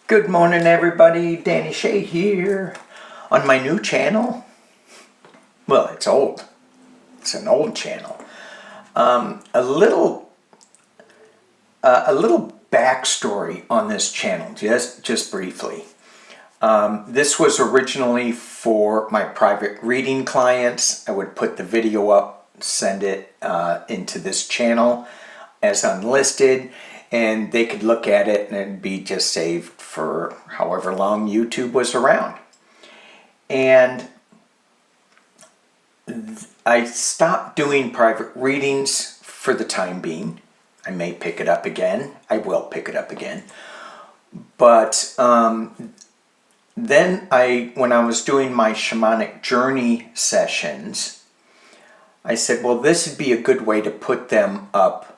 Good morning, everybody. Danny Shea here on my new channel. Well, it's old. It's an old channel. A little backstory on this channel, just briefly. This was originally for my private reading clients. I would put the video up, send it into this channel as unlisted, and they could look at it and it'd be just saved for however long YouTube was around. And I stopped doing private readings for the time being. I may pick it up again. I will pick it up again. But then when I was doing my shamanic journey sessions, I said, well, this would be a good way to put them up,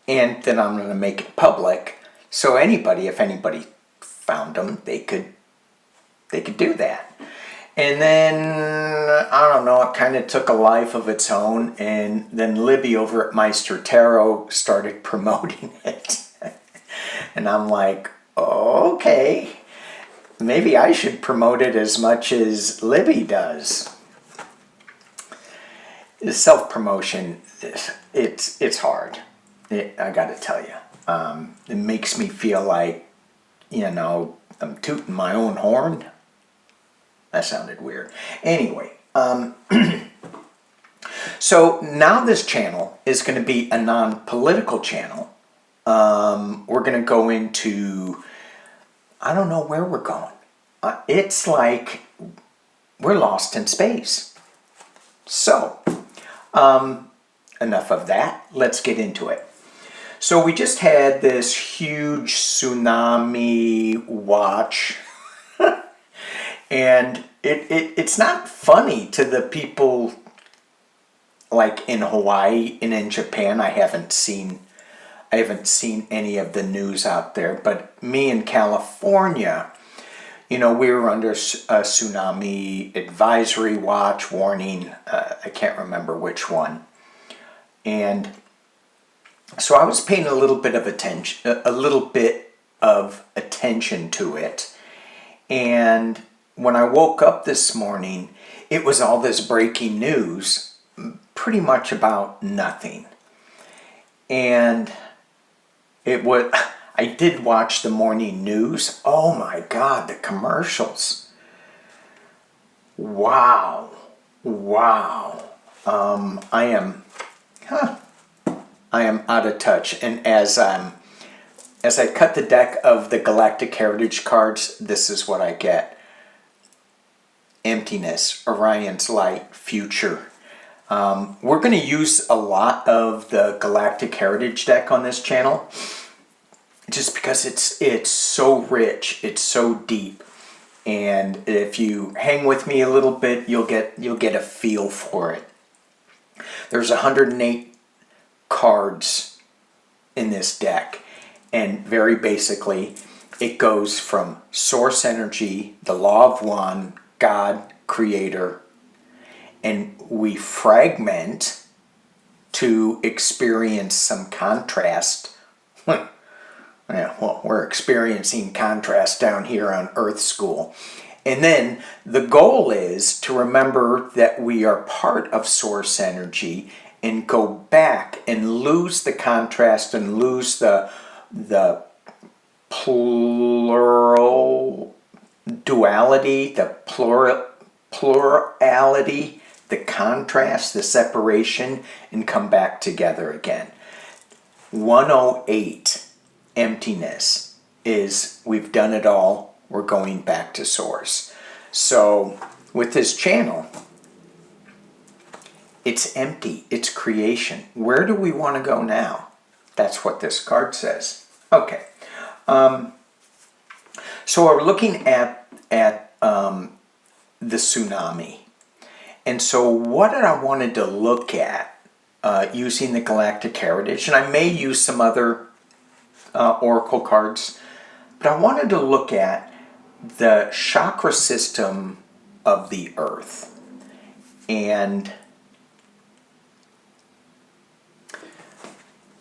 and then I'm going to make it public, so if anybody found them, they could do that. And then, I don't know, it kind of took a life of its own, and then Libby over at Meister Tarot started promoting it. And I'm like, okay, maybe I should promote it as much as Libby does. Self-promotion, it's hard. I gotta tell you. It makes me feel like, I'm tooting my own horn. That sounded weird. Anyway, so now this channel is going to be a non-political channel. We're going to go into, I don't know where we're going. It's like we're lost in space. So, enough of that. Let's get into it. So we just had this huge tsunami watch. And it's not funny to the people like in Hawaii and in Japan. I haven't seen any of the news out there, but me in California, we were under a tsunami advisory watch warning. I can't remember which one. And so I was paying a little bit of attention to it. And when I woke up this morning, it was all this breaking news, pretty much about nothing. And I did watch the morning news. Oh my God, the commercials. Wow. I am out of touch. And as I cut the deck of the Galactic Heritage cards, this is what I get. Emptiness, Orion's light, future. We're going to use a lot of the Galactic Heritage deck on this channel, just because it's so rich, it's so deep, and if you hang with me a little bit, you'll get a feel for it. There's 108 cards in this deck, and very basically, it goes from source energy, the law of one, God, creator, and we fragment to experience some contrast. Yeah, well, we're experiencing contrast down here on Earth School. And then the goal is to remember that we are part of source energy and go back and lose the contrast and lose the plural duality, the plurality, the contrast, the separation, and come back together again. 108, emptiness, is we've done it all, we're going back to source. So with this channel, it's empty, it's creation. Where do we want to go now? That's what this card says. Okay. So we're looking at the tsunami. And so what I wanted to look at using the Galactic Heritage, and I may use some other oracle cards, but I wanted to look at the chakra system of the Earth. And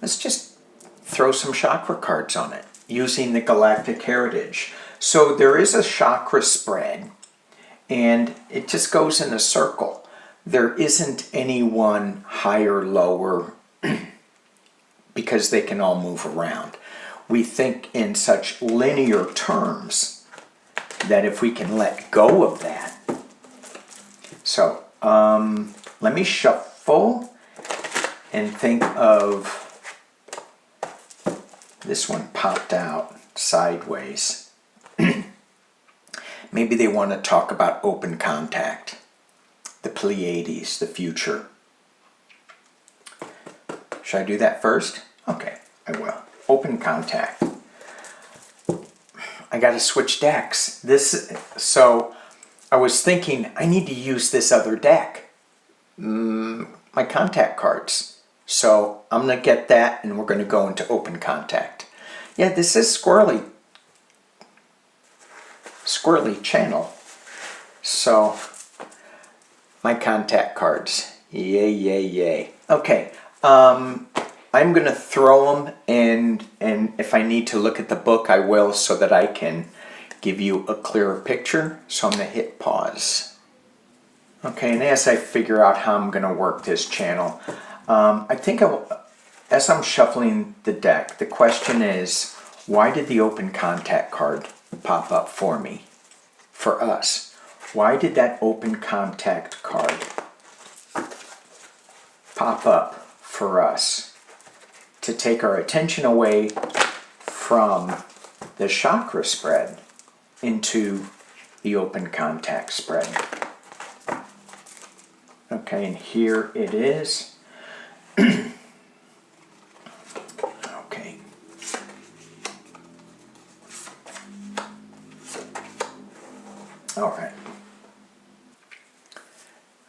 let's just throw some chakra cards on it using the Galactic Heritage. So there is a chakra spread, and it just goes in a circle. There isn't any one higher, lower, because they can all move around. We think in such linear terms that if we can let go of that. So let me shuffle and think of, this one popped out sideways. Maybe they want to talk about open contact, the Pleiades, the future. Should I do that first? Okay, I will. Open contact. I got to switch decks. So I was thinking I need to use this other deck, my contact cards. So I'm going to get that, and we're going to go into open contact. Yeah, this is squirrely channel. So my contact cards. Yay, yay, yay. Okay. I'm going to throw them, and if I need to look at the book, I will, so that I can give you a clearer picture. So I'm going to hit pause. Okay, and as I figure out how I'm going to work this channel, I think as I'm shuffling the deck, the question is, why did the open contact card pop up for me, for us? Why did that open contact card pop up for us? To take our attention away from the chakra spread into the open contact spread. Okay, and here it is. Okay. All right.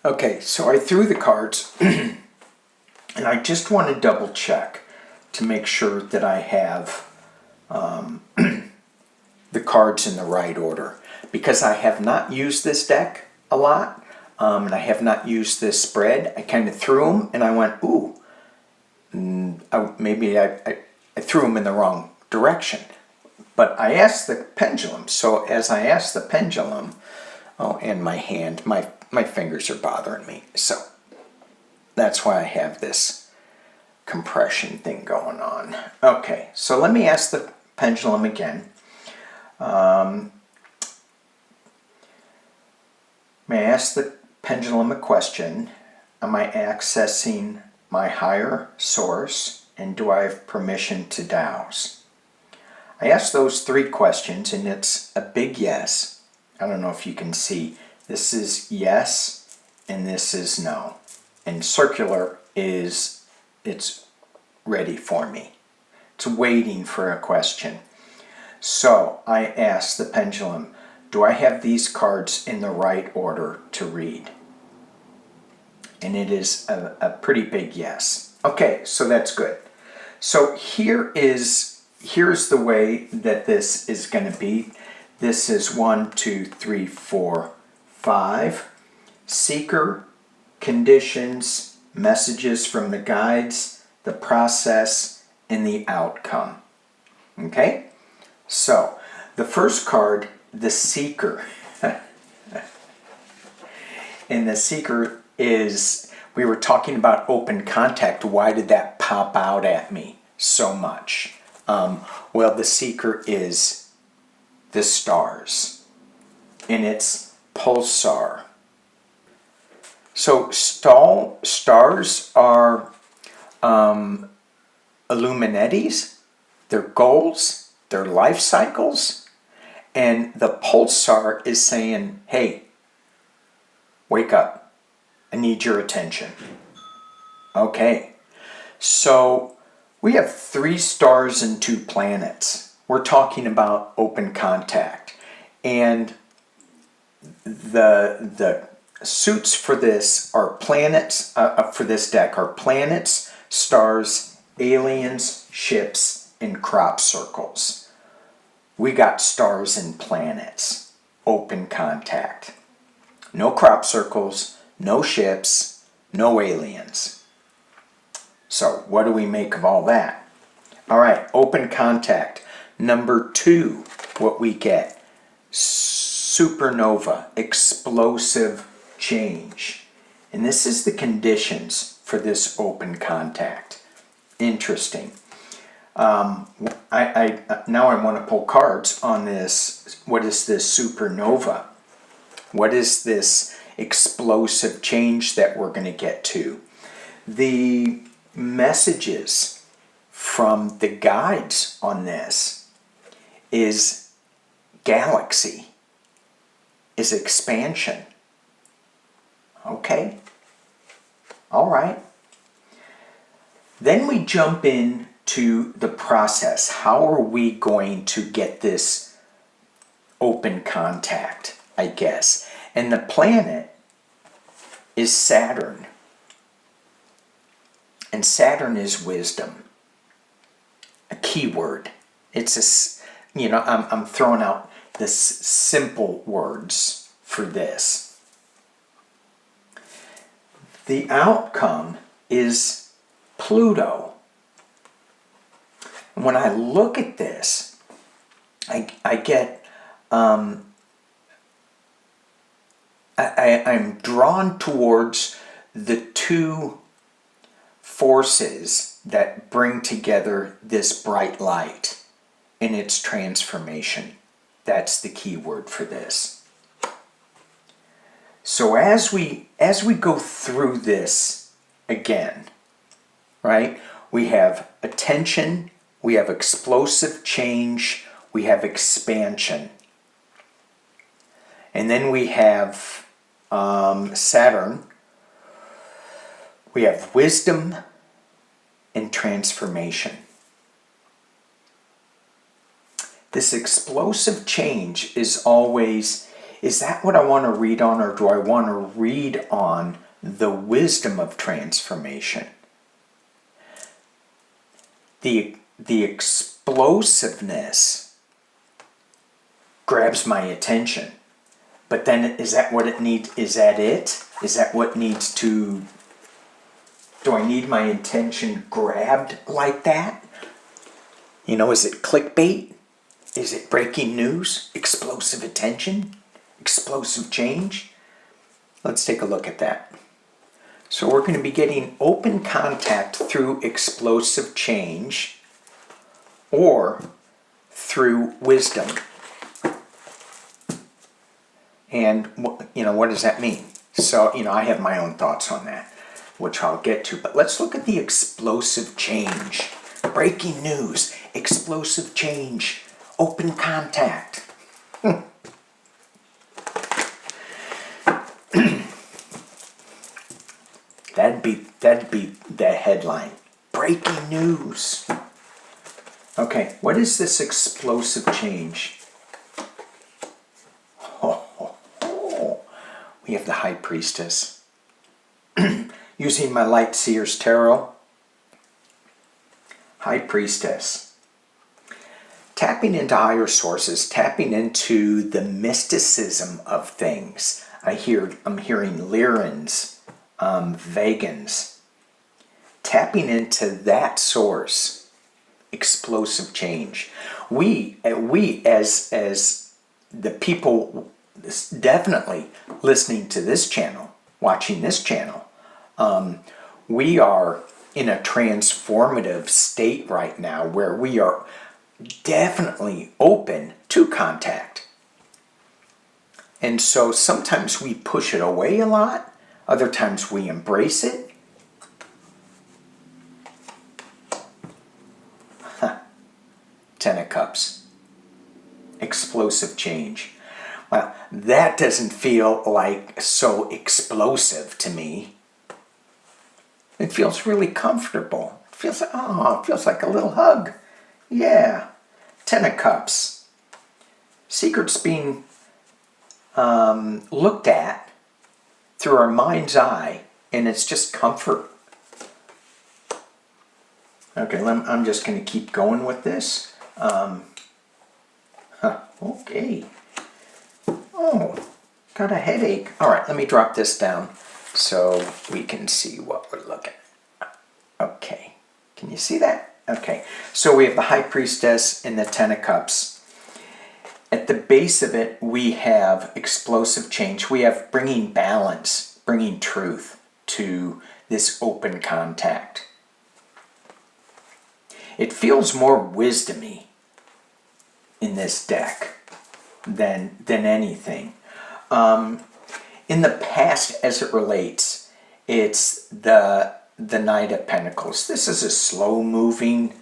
Okay, so I threw the cards, and I just want to double check to make sure that I have the cards in the right order, because I have not used this deck a lot, and I have not used this spread. I kind of threw them, and I went, ooh, maybe I threw them in the wrong direction. But I asked the pendulum, so as I asked the pendulum, and my hand, my fingers are bothering me, so that's why I have this compression thing going on. Okay, so let me ask the pendulum again. May I ask the pendulum a question? Am I accessing my higher source, and do I have permission to dowse? I asked those three questions, and it's a big yes. I don't know if you can see. This is yes, and this is no. And circular is, it's ready for me. It's waiting for a question. So I asked the pendulum, do I have these cards in the right order to read? And it is a pretty big yes. Okay, so that's good. So here's the way that this is going to be. This is 1, 2, 3, 4, 5. Seeker, conditions, messages from the guides, the process, and the outcome. Okay? So, the first card, the Seeker. And the Seeker is, we were talking about open contact. Why did that pop out at me so much? Well, the Seeker is the stars, and it's pulsar. So stars are illuminati's, their goals, their life cycles, and the pulsar is saying, hey, wake up, I need your attention. Okay, so we have 3 stars and 2 planets. We're talking about open contact, and the suits for this are planets, for this deck are planets, stars, aliens, ships, and crop circles. We got stars and planets, open contact. No crop circles, no ships, no aliens. So what do we make of all that? All right, open contact. Number 2, what we get, supernova, explosive change. And this is the conditions for this open contact. Interesting. Now I want to pull cards on this. What is this supernova? What is this explosive change that we're going to get to? The messages from the guides on this is galaxy, is expansion. Okay? All right. Then we jump into the process. How are we going to get this open contact, I guess? And the planet is Saturn. And Saturn is wisdom. A keyword. It's I'm throwing out the simple words for this. The outcome is Pluto. And when I look at this, I get I'm drawn towards the two forces that bring together this bright light in its transformation. That's the key word for this. So as we go through this again, right? We have attention, we have explosive change, we have expansion. And then we have Saturn, we have wisdom and transformation. This explosive change is always, is that what I want to read on, or do I want to read on the wisdom of transformation? The explosiveness grabs my attention. But then is that what it needs? Is that it? Is that what needs to... Do I need my attention grabbed like that? You know, is it clickbait? Is it breaking news? Explosive attention? Explosive change? Let's take a look at that. So we're going to be getting open contact through explosive change or through wisdom. And, what does that mean? So, I have my own thoughts on that, which I'll get to. But let's look at the explosive change. Breaking news, explosive change, open contact. That'd be the headline. Breaking news. Okay, what is this explosive change? We have the High Priestess. Using my Light Seer's Tarot. High Priestess. Tapping into higher sources, tapping into the mysticism of things. I'm hearing Lyrans, Vegans. Tapping into that source. Explosive change. We as the people definitely listening to this channel, watching this channel, we are in a transformative state right now where we are definitely open to contact. And so sometimes we push it away a lot, other times we embrace it. Ten of Cups. Explosive change. Well, that doesn't feel like so explosive to me. It feels really comfortable. It feels like a little hug. Yeah. Ten of Cups. Secrets being looked at through our mind's eye, and it's just comfort. Okay, I'm just going to keep going with this. Okay. Oh, got a headache. All right, let me drop this down so we can see what we're looking at. Okay, can you see that? Okay, so we have the High Priestess and the Ten of Cups. At the base of it, we have explosive change. We have bringing balance, bringing truth to this open contact. It feels more wisdomy in this deck than anything. In the past, as it relates, it's the Knight of Pentacles. This is a slow-moving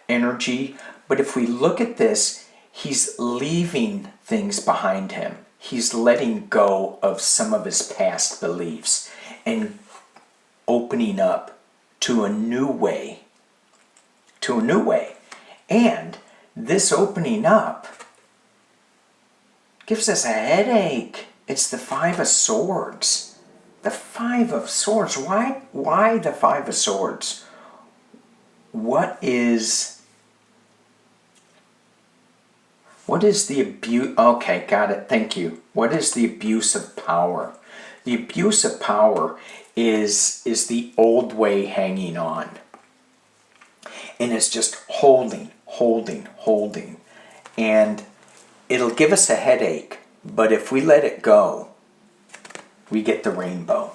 energy, but if we look at this, he's leaving things behind him. He's letting go of some of his past beliefs and opening up to a new way. And this opening up gives us a headache. It's the Five of Swords. The Five of Swords. Why the Five of Swords? What is the abuse? Okay, got it. Thank you. What is the abuse of power? The abuse of power is the old way hanging on. And it's just holding. And it'll give us a headache, but if we let it go, we get the rainbow.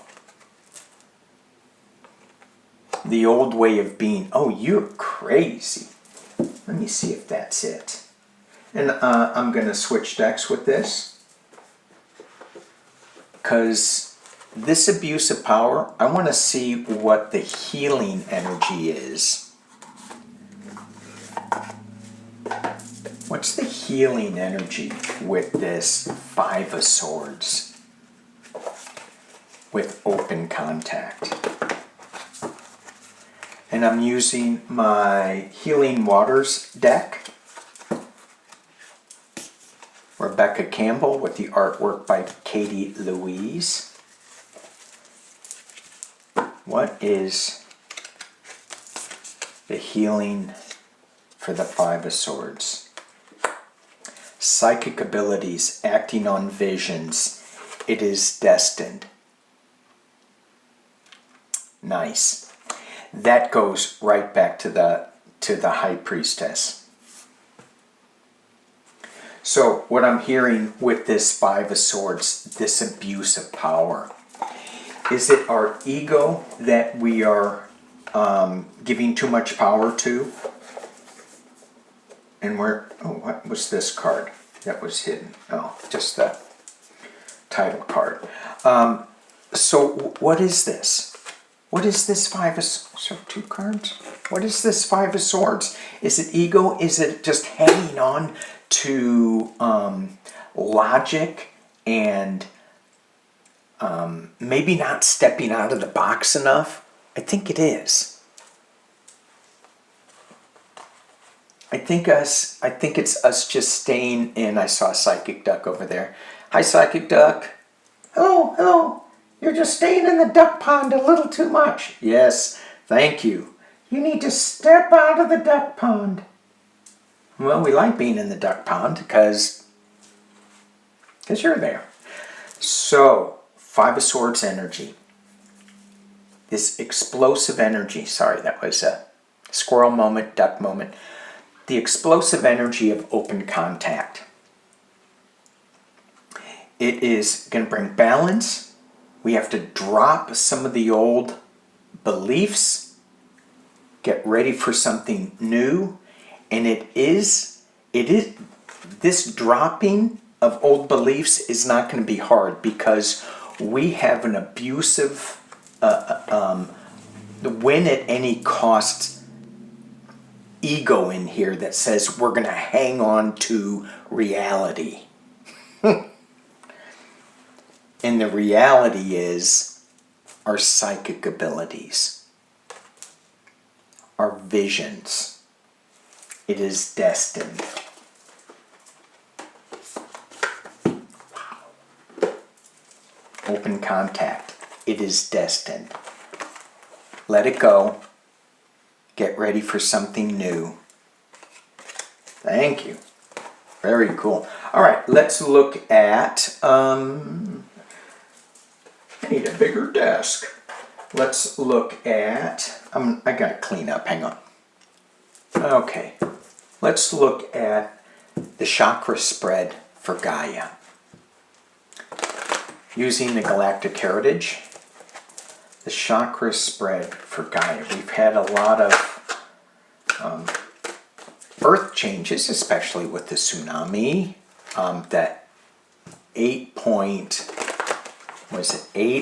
The old way of being, oh, you're crazy. Let me see if that's it. And I'm going to switch decks with this, because this abuse of power, I want to see what the healing energy is. What's the healing energy with this Five of Swords? With open contact. And I'm using my Healing Waters deck. Rebecca Campbell with the artwork by Katie Louise. What is the healing for the Five of Swords? Psychic abilities, acting on visions. It is destined. Nice. That goes right back to the High Priestess. So what I'm hearing with this Five of Swords, this abuse of power, is it our ego that we are giving too much power to? And what was this card that was hidden? Oh, just the title card. So what is this? What is this Five of Swords? So 2 cards? What is this Five of Swords? Is it ego? Is it just hanging on to logic and maybe not stepping out of the box enough? I think it is. I think it's us just staying in. I saw a Psychic Duck over there. Hi, Psychic Duck. Hello. You're just staying in the duck pond a little too much. Yes, thank you. You need to step out of the duck pond. Well, we like being in the duck pond because you're there. So, Five of Swords energy. This explosive energy. Sorry, that was a squirrel moment, duck moment. The explosive energy of open contact. It is going to bring balance. We have to drop some of the old beliefs, get ready for something new, and it is this dropping of old beliefs is not going to be hard because we have an abusive win at any cost ego in here that says we're going to hang on to reality. And the reality is our psychic abilities, our visions. It is destined. Wow. Open contact. It is destined. Let it go. Get ready for something new. Thank you. Very cool. All right, let's look at... I need a bigger desk. Let's look at... I got to clean up. Hang on. Okay. Let's look at the chakra spread for Gaia. Using the Galactic Heritage, the chakra spread for Gaia. We've had a lot of earth changes, especially with the tsunami. That 8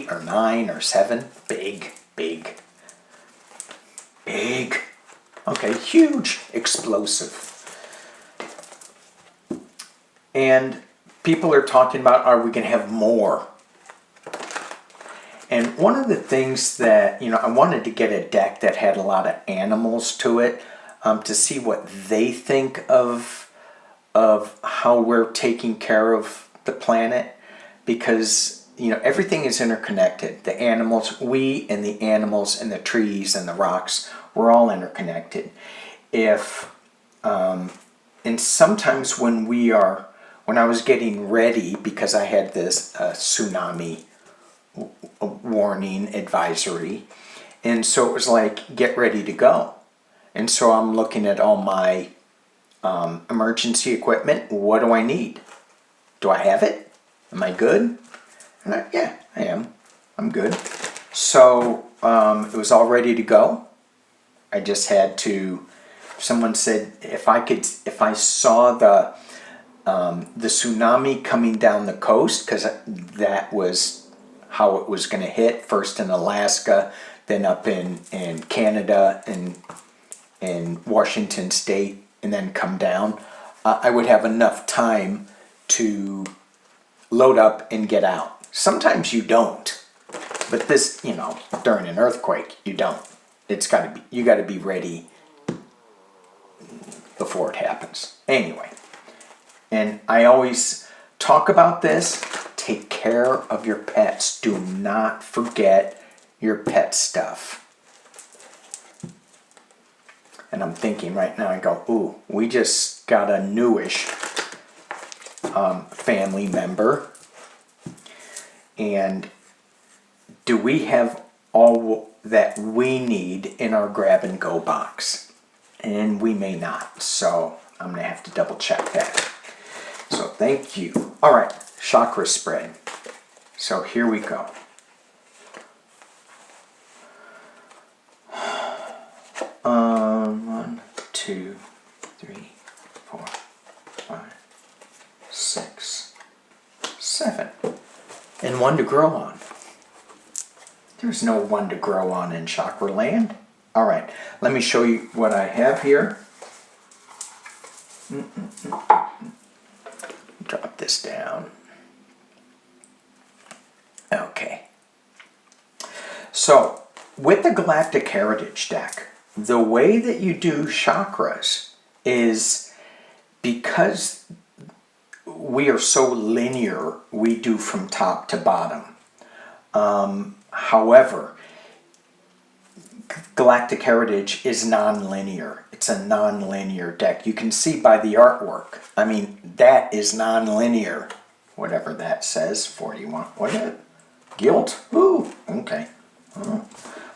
or 9 or 7? Big. Okay, huge, explosive. And people are talking about, are we going to have more? And one of the things that, I wanted to get a deck that had a lot of animals to it, to see what they think of how we're taking care of the planet, because everything is interconnected. The animals, we and the animals and the trees and the rocks, we're all interconnected. And sometimes when I was getting ready, because I had this tsunami warning advisory, and so it was like, get ready to go. And so I'm looking at all my emergency equipment. What do I need? Do I have it? Am I good? And yeah, I am. I'm good. So it was all ready to go. I just had to. Someone said if I saw the tsunami coming down the coast, because that was how it was going to hit. First in Alaska, then up in Canada and Washington State, and then come down. I would have enough time to load up and get out. Sometimes you don't, but this, during an earthquake, you don't. You got to be ready before it happens. Anyway, and I always talk about this. Take care of your pets. Do not forget your pet stuff. And I'm thinking right now, I go, ooh, we just got a newish family member. And do we have all that we need in our grab and go box? And we may not. So I'm going to have to double check that. So thank you. All right, chakra spread. So here we go. One, 2, 3, 4, 5, 6, 7. And one to grow on. There's no one to grow on in chakra land. All right, let me show you what I have here. Drop this down. Okay. So, with the Galactic Heritage deck, the way that you do chakras is, because we are so linear, we do from top to bottom. However, Galactic Heritage is non-linear. It's a non-linear deck. You can see by the artwork. I mean, that is non-linear. Whatever that says. 41. What is it? Guilt? Ooh, okay.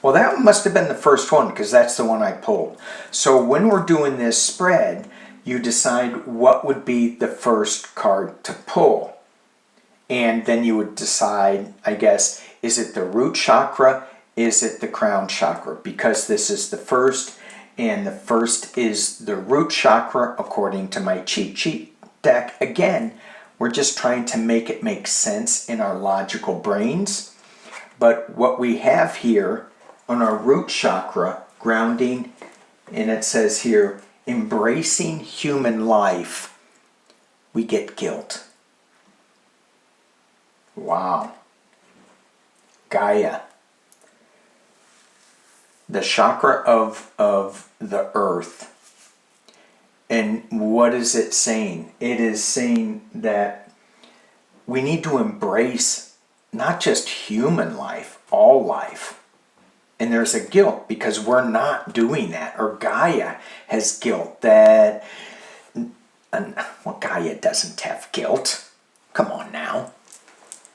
Well, that must have been the first one, because that's the one I pulled. So when we're doing this spread, you decide what would be the first card to pull. And then you would decide, I guess, is it the root chakra? Is it the crown chakra? Because this is the first, and the first is the root chakra according to my cheat sheet deck. Again, we're just trying to make it make sense in our logical brains. But what we have here on our root chakra, grounding, and it says here, embracing human life, we get guilt. Wow. Gaia. The chakra of the earth. And what is it saying? It is saying that we need to embrace not just human life, all life. And there's a guilt because we're not doing that. Or Gaia has guilt that... Well, Gaia doesn't have guilt. Come on now.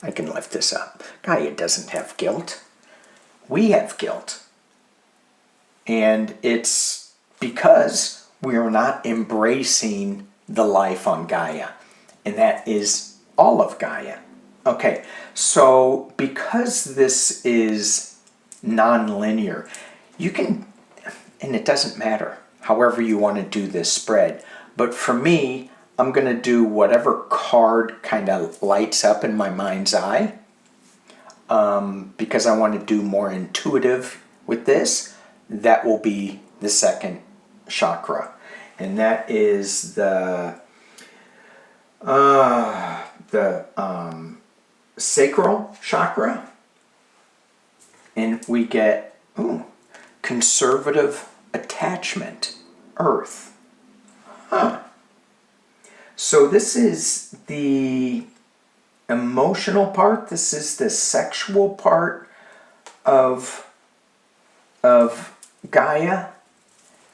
I can lift this up. Gaia doesn't have guilt. We have guilt. And it's because we are not embracing the life on Gaia. and that is all of Gaia. Okay, so because this is non-linear, you can, and it doesn't matter however you want to do this spread, but for me, I'm going to do whatever card kind of lights up in my mind's eye, because I want to do more intuitive with this. That will be the second chakra, and that is the sacral chakra, and we get conservative attachment, earth. So this is the emotional part. This is the sexual part of Gaia.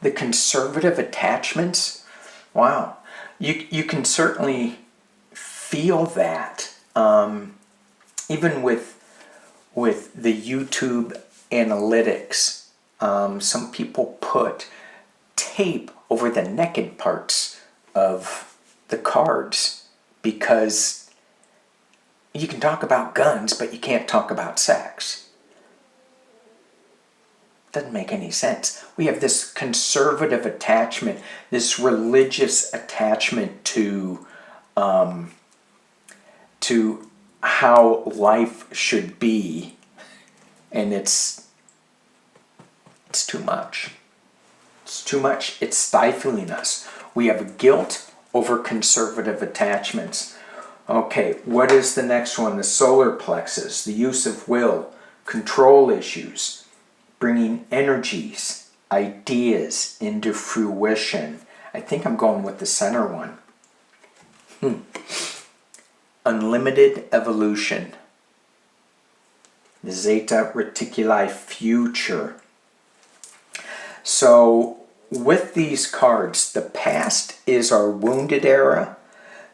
The conservative attachments. Wow, you can certainly feel that. Even with the YouTube analytics, some people put tape over the naked parts of the cards because you can talk about guns, but you can't talk about sex. Doesn't make any sense. We have this conservative attachment, this religious attachment to how life should be, and it's too much. It's too much. It's stifling us. We have guilt over conservative attachments. Okay, what is the next one? The solar plexus, the use of will, control issues, bringing energies, ideas into fruition. I think I'm going with the center one. Unlimited evolution. The Zeta Reticuli future. So with these cards, the past is our wounded era.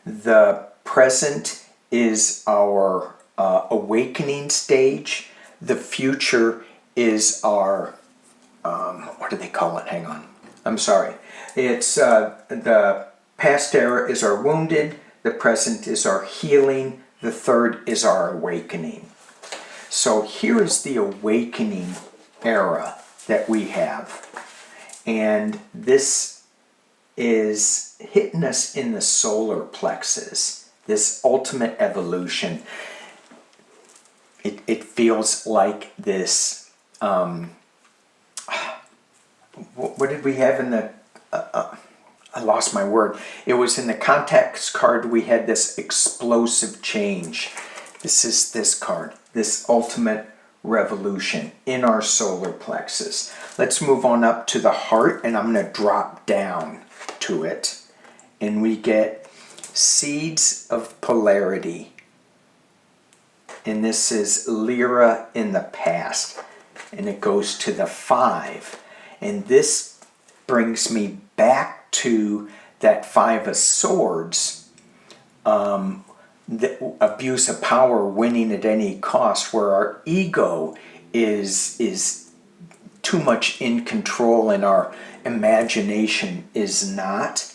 The present is our awakening stage. The future is our, what do they call it? Hang on. I'm sorry. It's the past era is our wounded. The present is our healing. The third is our awakening. So here is the awakening era that we have. And this is hitting us in the solar plexus, this ultimate evolution. It feels like this, what did we have in the, I lost my word. It was in the context card, we had this explosive change. This is this card, this ultimate revolution in our solar plexus. Let's move on up to the heart, and I'm going to drop down to it. And we get seeds of polarity. And this is Lyra in the past. And it goes to the 5. And this brings me back to that 5 of Swords. The abuse of power, winning at any cost, where our ego is too much in control and our imagination is not.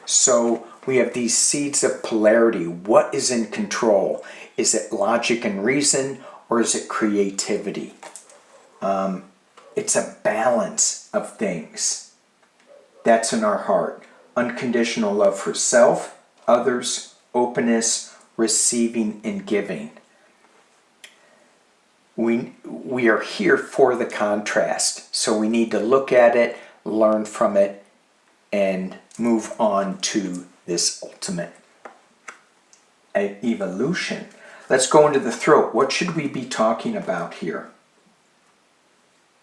So we have these seeds of polarity. What is in control? Is it logic and reason, or is it creativity? It's a balance of things. That's in our heart. Unconditional love for self, others, openness, receiving and giving. We are here for the contrast, so we need to look at it, learn from it, and move on to this ultimate evolution. Let's go into the throat. What should we be talking about here?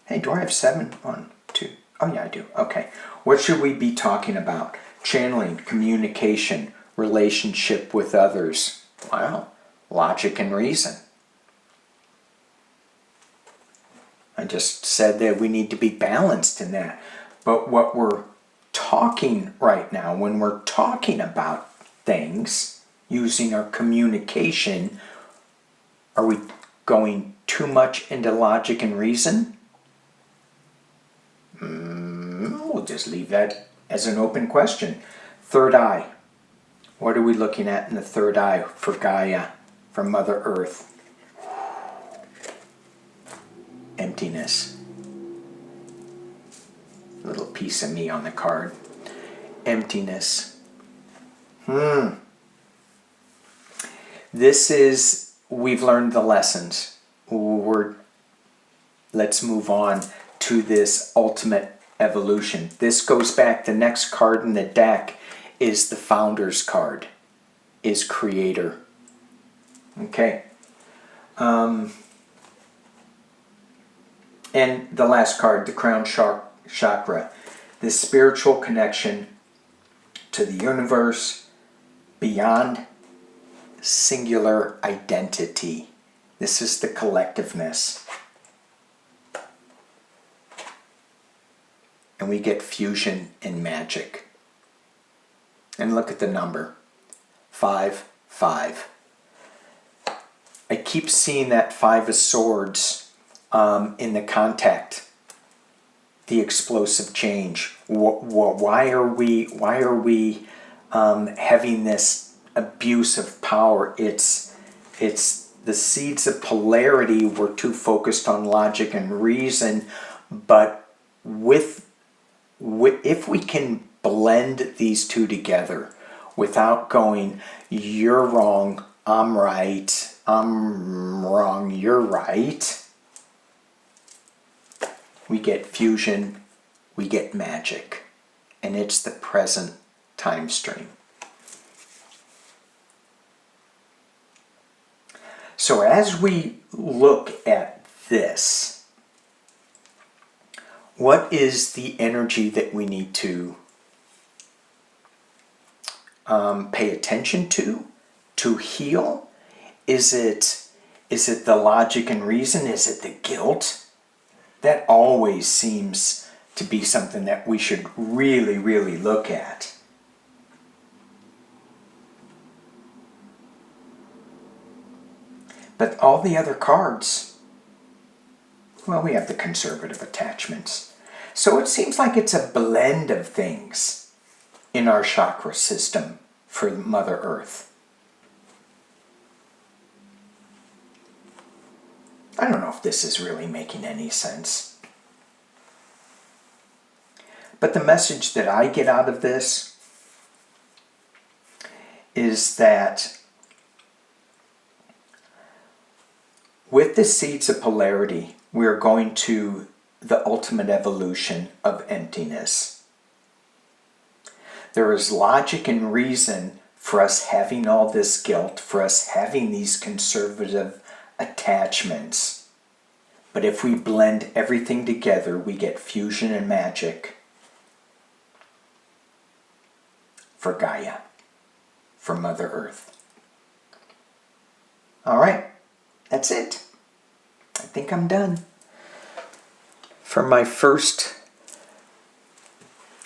Hey, do I have 7? 1, 2. Oh yeah, I do. Okay. What should we be talking about? Channeling, communication, relationship with others. Wow, logic and reason. I just said that we need to be balanced in that. But what we're talking right now, when we're talking about things, using our communication, are we going too much into logic and reason? We'll just leave that as an open question. Third eye. What are we looking at in the third eye for Gaia, for Mother Earth? Emptiness. A little piece of me on the card. Emptiness. This is, we've learned the lessons. Let's move on to this ultimate evolution. This goes back, the next card in the deck is the Founder's card, is Creator. Okay. And the last card, the Crown Chakra, the spiritual connection to the universe beyond singular identity. This is the collectiveness. And we get fusion and magic. And look at the number. 5, 5. I keep seeing that 5 of Swords in the contact. The explosive change. Why are we having this abuse of power? It's the seeds of polarity. We're too focused on logic and reason, but if we can blend these two together without going, you're wrong, I'm right, I'm wrong, you're right, we get fusion, we get magic, and it's the present time stream. So as we look at this, what is the energy that we need to pay attention to heal? Is it the logic and reason? Is it the guilt? That always seems to be something that we should really, really look at. But all the other cards, well, we have the conservative attachments. So it seems like it's a blend of things in our chakra system for Mother Earth. I don't know if this is really making any sense. But the message that I get out of this is that with the seeds of polarity, we are going to the ultimate evolution of emptiness. There is logic and reason for us having all this guilt, for us having these conservative attachments. But if we blend everything together, we get fusion and magic for Gaia, for Mother Earth. All right, that's it. I think I'm done. For my first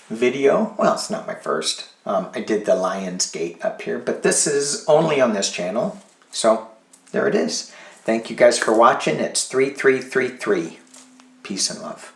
video, well, it's not my first. I did the Lion's Gate up here, but this is only on this channel. So there it is. Thank you guys for watching. It's 3333. Peace and love.